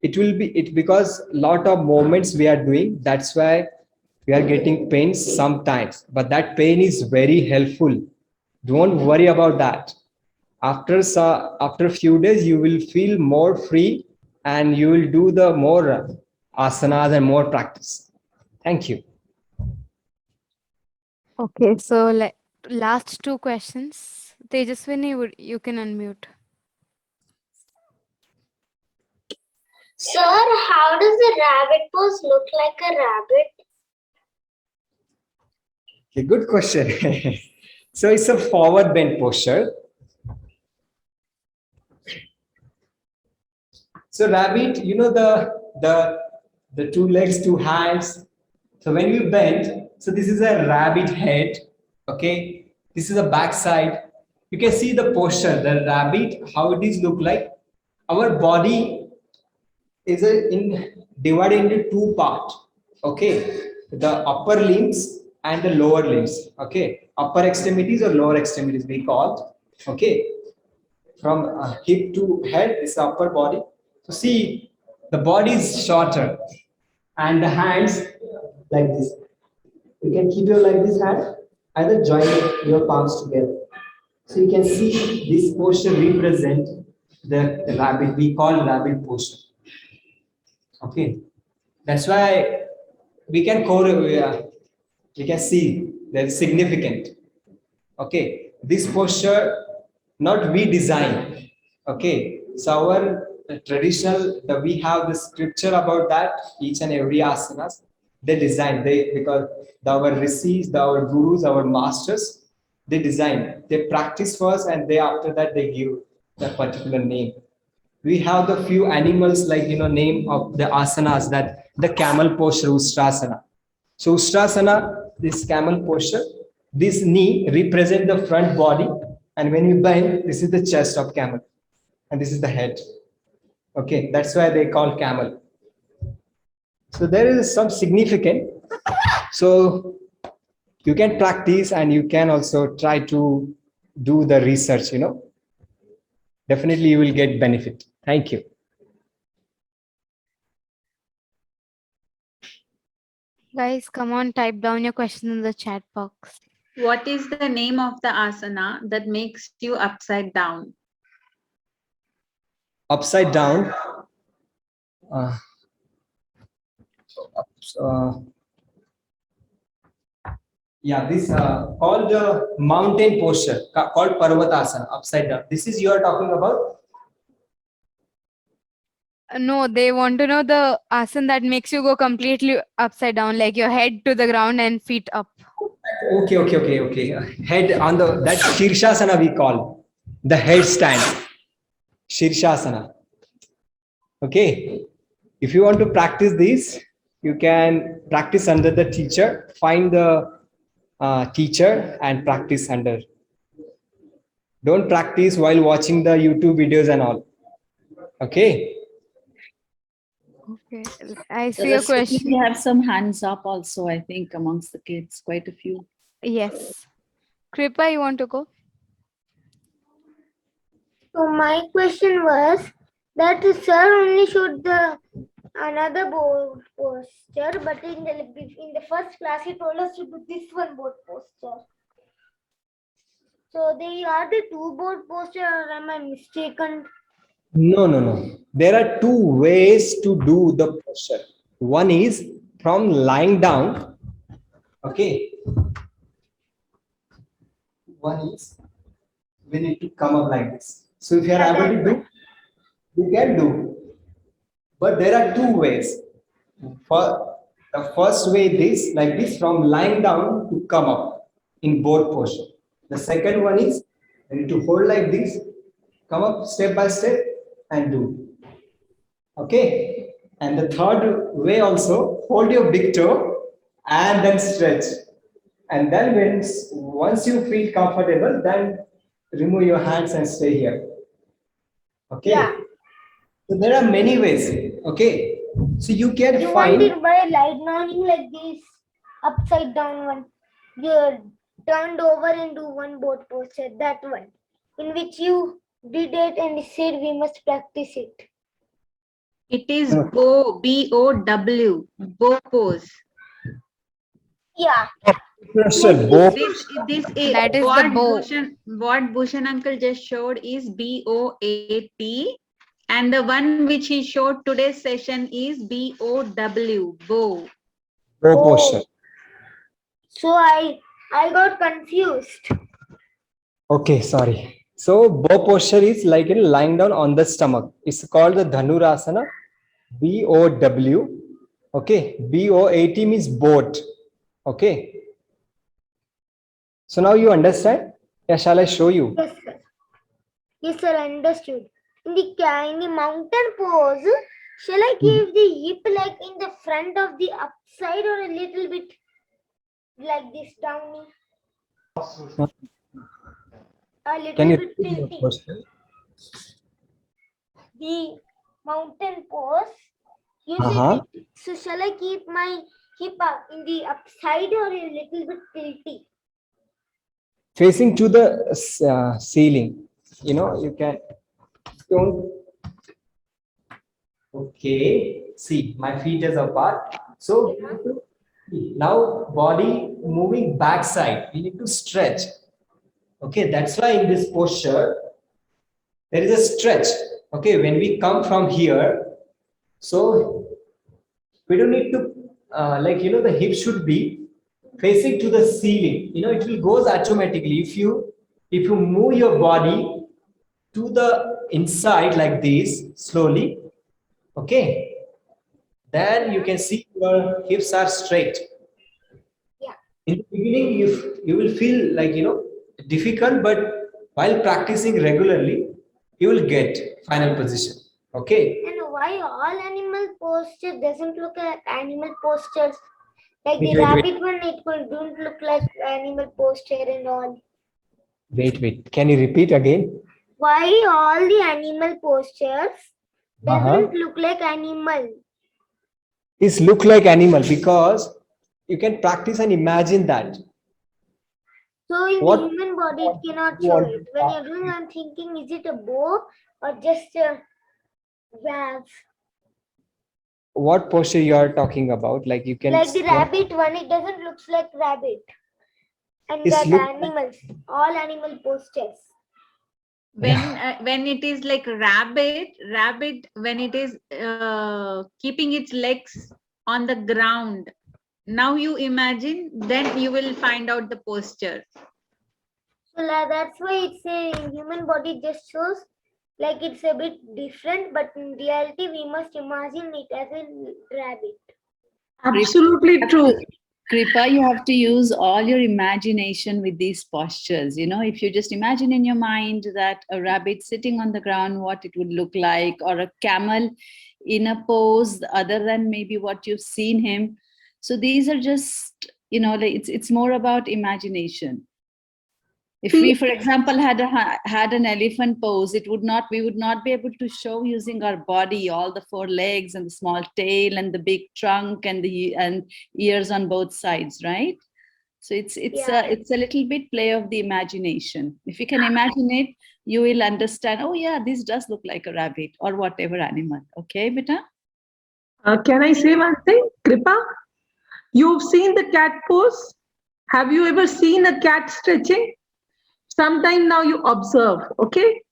It will be it because lot of movements we are doing. That's why we are getting pains sometimes, but that pain is very helpful. Don't worry about that. After a few days, you will feel more free, and you will do the more asanas and more practice. Thank you. Okay, so last two questions. Tejaswini, you can unmute. Sir, how does the rabbit pose look like a rabbit? Okay, good question. So it's a forward bend posture. So rabbit, the two legs, two hands. So when you bend, so this is a rabbit head. Okay, this is a back side. You can see the posture, the rabbit, how it is look like. Our body is divided into two parts. Okay, the upper limbs and the lower limbs. Okay, upper extremities or lower extremities we call. Okay, from hip to head is the upper body. So see, the body is shorter and the hands like this. You can keep your like this hand, either join your palms together. So you can see this posture represent the rabbit. We call rabbit posture. Okay, that's why we can we can see that it's significant. Okay, this posture not we design. Okay, so our traditional we have the scripture about that, each and every asanas they design, because our rishis, our gurus, our masters, they design, they practice first, and they after that they give the particular name. We have the few animals like name of the asanas, that the camel posture, ustrasana. So ustrasana, this camel posture, this knee represent the front body, and when you bend, this is the chest of camel, and this is the head. Okay, that's why they call camel. So there is some significant. So you can practice, and you can also try to do the research. Definitely you will get benefit. Thank you. Guys, come on, type down your question in the chat box. What is the name of the asana that makes you upside down? Upside down. Yeah, this called mountain posture, called Parvatasana, upside down. This is you are talking about? No, they want to know the asana that makes you go completely upside down, like your head to the ground and feet up. Okay. Head on the, that Shirshasana we call. The headstand. Shirshasana. Okay. If you want to practice this, you can practice under the teacher. Find the teacher and practice under. Don't practice while watching the YouTube videos and all. Okay. Okay. I see a Saraswati, question. we have some hands up also, I think, amongst the kids, quite a few. Yes. Kripa, you want to go? So my question was that the sir only showed the another board posture, but in the first class he told us to do this one board posture. So they are the two board posture, or am I mistaken? No. There are two ways to do the posture. One is from lying down. Okay. One is we need to come up like this. So if you are able to do, you can do. But there are two ways. For the first way is like this, from lying down to come up in both posture. The second one is you need to hold like this, come up step by step and do. Okay. And the third way also, hold your big toe and then stretch. And then once you feel comfortable, then remove your hands and stay here. Okay. Yeah. So there are many ways. Okay. So you can You find. want it by light nodding like this, upside down one. You turned over and do one board posture, that one, in which you did it and said we must practice it. It is bow, B-O-W, bow pose. Yeah. This is That is what the bow. what Bhushan uncle just showed is B-O-A-T, and the one which he showed today's session is B-O-W, bow. Bow posture. So I got confused. Okay, sorry. So bow posture is like lying down on the stomach. It's called the Dhanurasana. B-O-W. Okay. B-O-A-T means boat. Okay. So now you understand? Yeah, shall I show you? Yes, sir. Yes, sir, I understood. In the mountain pose, shall I give the hip like in the front of the upside or a little bit like this down? A little Can you bit repeat your tilting. question? The mountain pose, you said it. So shall I keep my hip in the upside or a little bit tilty? Facing to the ceiling. You know, you can don't. Okay. See, my feet is apart. So now body moving backside. We need to stretch. Okay, that's why in this posture there is a stretch. Okay, when we come from here, so we don't need to the hip should be facing to the ceiling. It will goes automatically if you move your body to the inside like this slowly. Okay, then you can see your hips are straight. Yeah. In the beginning, you will feel like difficult, but while practicing regularly, you will get final position. Okay. And why all animal posture doesn't look like animal postures? Like Wait, the wait, wait. rabbit one, it don't look like animal posture and all. Wait. Can you repeat again? Why all the animal postures doesn't look like animal? It's look like animal because you can practice and imagine that. So in What- the human body, it cannot you show want it. to When you're doing, I'm thinking, is it a bow or just a valve? What posture you are talking about? Like you can. Like the rabbit one, it doesn't look like rabbit. And It's that look animals, all animal postures. When it is like rabbit when it is keeping its legs on the ground, now you imagine, then you will find out the posture. So that's why it's a human body just shows like it's a bit different, but in reality we must imagine it as a rabbit. Absolutely true. Kripa, you have to use all your imagination with these postures. You know, if you just imagine in your mind that a rabbit sitting on the ground, what it would look like, or a camel in a pose other than maybe what you've seen him. So these are just, you know, like it's more about imagination. If we, for example, had an elephant pose, we would not be able to show using our body all the four legs and the small tail and the big trunk and and ears on both sides, right? So it's a little bit play of the imagination. If you can imagine it, you will understand. Oh yeah, this does look like a rabbit or whatever animal. Okay, beta. Can I say one thing, Kripa? You've seen the cat pose. Have you ever seen a cat stretching? Sometime now you observe, okay?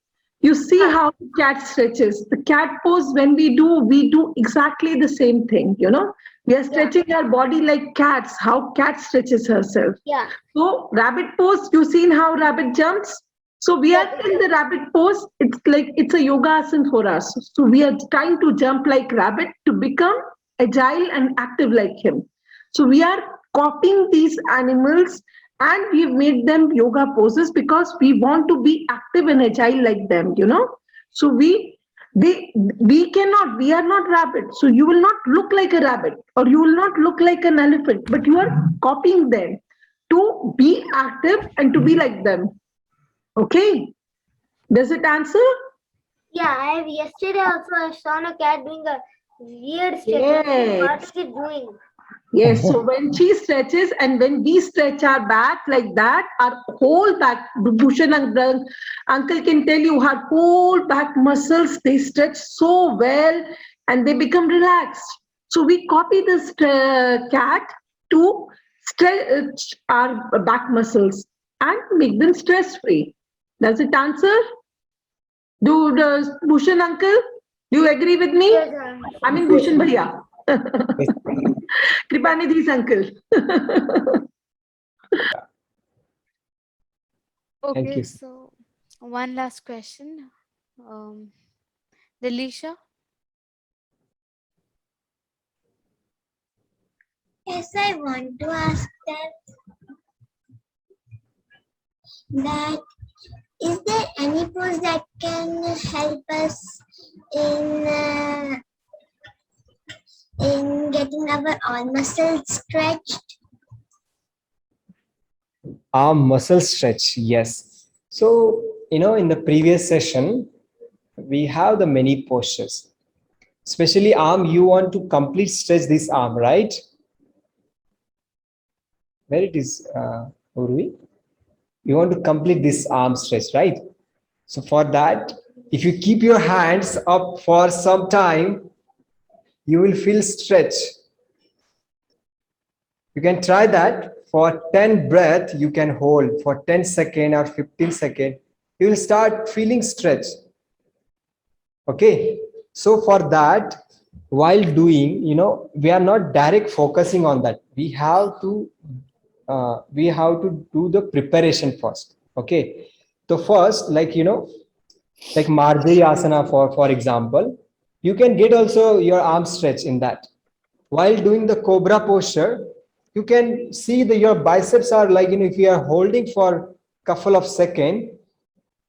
You see how the cat stretches. The cat pose, when we do exactly the same thing, you know? We are stretching our body like cats, how cat stretches herself. Yeah. So rabbit pose, you seen how rabbit jumps? So we are in the rabbit pose. It's like, it's a yoga asana for us. So we are trying to jump like rabbit to become agile and active like him. So we are copying these animals and we've made them yoga poses because we want to be active and agile like them, you know. So we are not rabbit, so you will not look like a rabbit or you will not look like an elephant, but you are copying them to be active and to be like them. Okay, does it answer? Yeah, yesterday also I saw a cat doing a weird stretch. Yes. What is it doing? Yes, so when she stretches and when we stretch our back like that, our whole back, Bhushan uncle can tell you, our whole back muscles, they stretch so well and they become relaxed. So we copy this cat to stretch our back muscles and make them stress free. Does it answer? Does Bhushan uncle, do you agree with me? Yes, I mean Bhushan bhaiya. Kripanidhi's uncle. Okay, you. so one last question. Delisha? Yes, I want to ask that is there any pose that can help us in getting our arm muscles stretched? Arm muscle stretch, yes. So, you know, in the previous session, we have the many postures. Especially arm, you want to complete stretch this arm, right? Where it is, Urvi? You want to complete this arm stretch, right? So for that, if you keep your hands up for some time, you will feel stretch. You can try that for 10 breath. You can hold for 10 seconds or 15 seconds. You will start feeling stretch. Okay. So for that, while doing, you know, we are not direct focusing on that. We have to do the preparation first. Okay. So first, like, you know, like Marjari Asana, for example, you can get also your arm stretch in that. While doing the cobra posture, you can see that your biceps are like, you know, if you are holding for couple of seconds,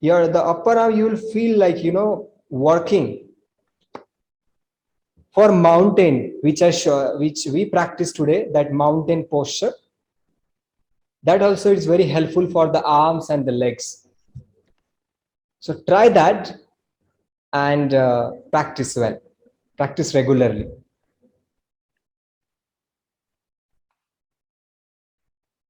the upper arm, you will feel like, you know, working. For mountain, which we practice today, that mountain posture, that also is very helpful for the arms and the legs. So try that and practice well, practice regularly.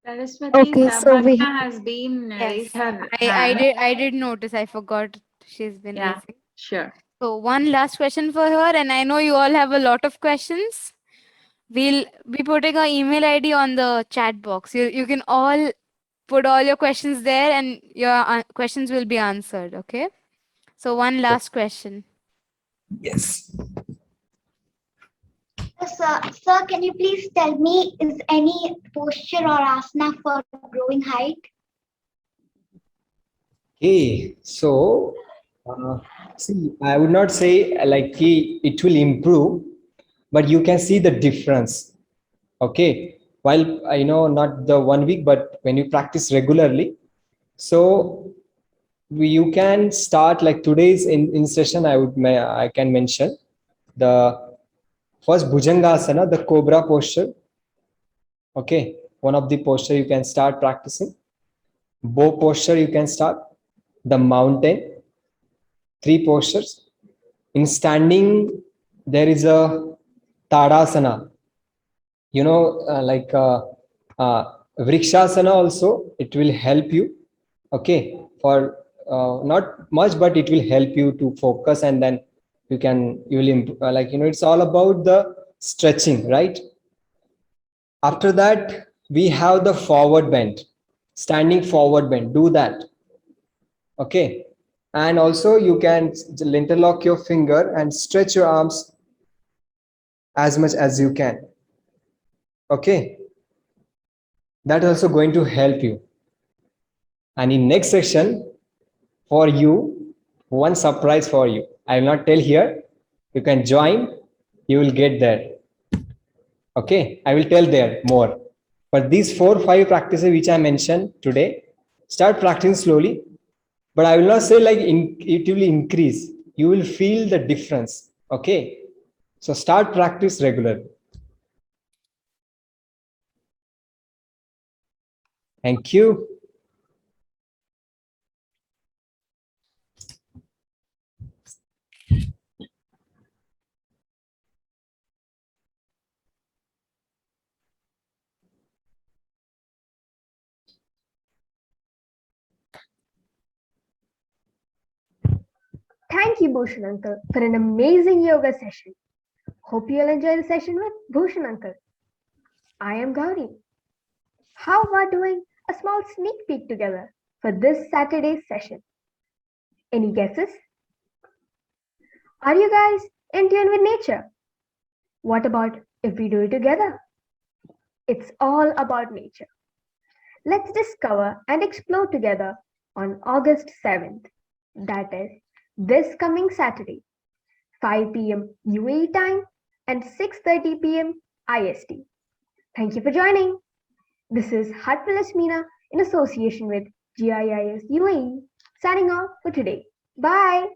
Saraswati, Okay, so we Bhagna has been raised her hand. I did notice. I forgot she's been Yeah, raising. sure. So one last question for her, and I know you all have a lot of questions. We'll be putting our email ID on the chat box. You can all put all your questions there and your questions will be answered. Okay. So one last question. Yes. Sir, can you please tell me, is any posture or asana for growing height? Okay. So, see, I would not say like it will improve, but you can see the difference. Okay. While I know not the 1 week, but when you practice regularly, so you can start like today's in session. I can mention the first Bhujangasana, the cobra posture. Okay, one of the posture you can start practicing. Bow posture you can start. The mountain, 3 postures. In standing, there is a Tadasana. You know, Vrikshasana also, it will help you. Okay, for not much, but it will help you to focus, and then you will improve. It's all about the stretching, right? After that, we have the forward bend, standing forward bend. Do that. Okay. And also you can interlock your finger and stretch your arms as much as you can. Okay. That is also going to help you. And in next section, for you, one surprise for you. I will not tell here. You can join. You will get there. Okay. I will tell there more. But these 4-5 practices which I mentioned today, start practicing slowly. But I will not say like it will increase. You will feel the difference. Okay. So start practice regularly. Thank you. Thank you, Bhushan Uncle, for an amazing yoga session. Hope you'll enjoy the session with Bhushan Uncle. I am Gauri. How about doing a small sneak peek together for this Saturday's session? Any guesses? Are you guys in tune with nature? What about if we do it together? It's all about nature. Let's discover and explore together on August 7th. That is this coming Saturday, 5 p.m. UAE time and 6:30 p.m. IST. Thank you for joining. This is Heartfulness MENA in association with GIIS UAE signing off for today. Bye.